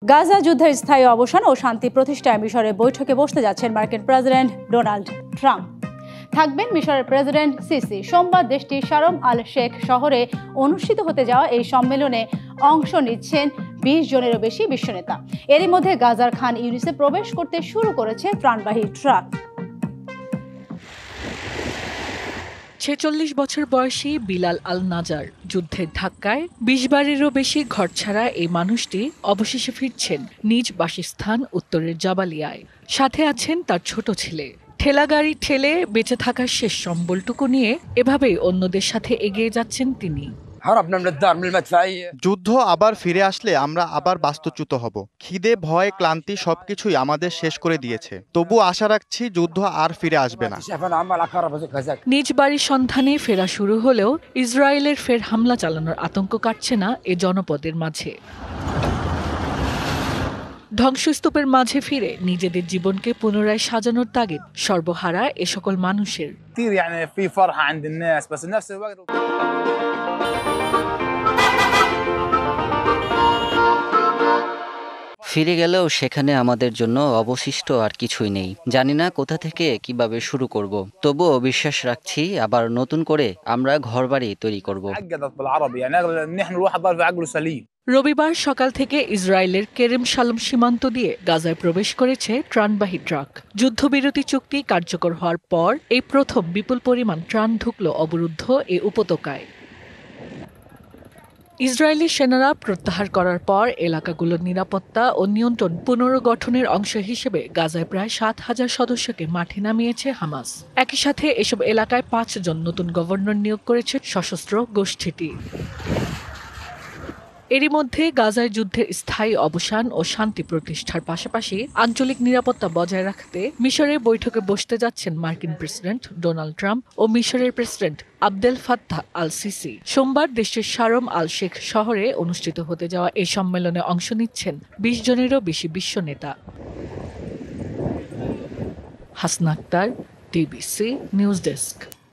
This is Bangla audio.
গাজা যুদ্ধের স্থায়ী অবসান ও শান্তি প্রতিষ্ঠায় মিশরের বৈঠকে বসতে যাচ্ছেন মার্কিন প্রেসিডেন্ট ডোনাল্ড ট্রাম্প। থাকবেন মিশরের প্রেসিডেন্ট সিসি। সোমবার দেশটির শারম আল শেখ শহরে অনুষ্ঠিত হতে যাওয়া এই সম্মেলনে অংশ নিচ্ছেন ২০ জনেরও বেশি বিশ্বনেতা। এরই মধ্যে গাজার খান ইউনিসে প্রবেশ করতে শুরু করেছে ত্রাণবাহী ট্রাক। ৪৬ বছর বয়সী বিলাল আল নাজার যুদ্ধের ধাক্কায় ২০ বারেরও বেশি ঘর ছাড়া এই মানুষটি অবশেষে ফিরছেন নিজ বাসস্থান উত্তরের জাবালিয়ায়। সাথে আছেন তার ছোট ছেলে। ঠেলাগাড়ি ঠেলে বেঁচে থাকার শেষ সম্বলটুকু নিয়ে এভাবেই অন্যদের সাথে এগিয়ে যাচ্ছেন তিনি। যুদ্ধ আবার ফিরে আসলে আমরা আবার বাস্তুচ্যুত হব। খিদে, ভয়, ক্লান্তি সবকিছুই আমাদের শেষ করে দিয়েছে। তবু আশা রাখছি যুদ্ধ আর ফিরে আসবে না। নিজ বাড়ির সন্ধানে ফেরা শুরু হলেও ইসরায়েলের ফের হামলা চালানোর আতঙ্ক কাটছে না এ জনপদের মাঝে। ধ্বংসস্তূপের মাঝে ফিরে নিজেদের জীবনকে পুনরায় সাজানোর তাগিদ সর্বহারা এ সকল মানুষের। ফিরে গেলেও সেখানে আমাদের জন্য অবশিষ্ট আর কিছুই নেই। জানি না কোথা থেকে কিভাবে শুরু করব। তবুও বিশ্বাস রাখছি আবার নতুন করে আমরা ঘরবাড়ি তৈরি করব। রবিবার সকাল থেকে ইসরায়েলের কেরেম শালম সীমান্ত দিয়ে গাজায় প্রবেশ করেছে ত্রাণবাহী ট্রাক। যুদ্ধবিরতি চুক্তি কার্যকর হওয়ার পর এই প্রথম বিপুল পরিমাণ ত্রাণ ঢুকল অবরুদ্ধ এ উপত্যকায়। ইসরায়েলি সেনারা প্রত্যাহার করার পর এলাকাগুলোর নিরাপত্তা ও নিয়ন্ত্রণ পুনর্গঠনের অংশ হিসেবে গাজায় প্রায় ৭,০০০ সদস্যকে মাঠে নামিয়েছে হামাস। একই সাথে এসব এলাকায় ৫ জন নতুন গভর্নর নিয়োগ করেছে সশস্ত্র গোষ্ঠীটি। এরই মধ্যে গাজায় যুদ্ধের স্থায়ী অবসান ও শান্তি প্রতিষ্ঠার পাশাপাশি আঞ্চলিক নিরাপত্তা বজায় রাখতে মিশরের বৈঠকে বসতে যাচ্ছেন মার্কিন প্রেসিডেন্ট ডোনাল্ড ট্রাম্প ও মিশরের president Abdel Fattah al CC. সোমবার দেশটির শারম আল শেখ শহরে অনুষ্ঠিত হতে যাওয়া এই সম্মেলনে অংশ নিচ্ছেন ২০ জনেরও বেশি বিশ্ব নেতা। Hasna Akter, DBC news desk.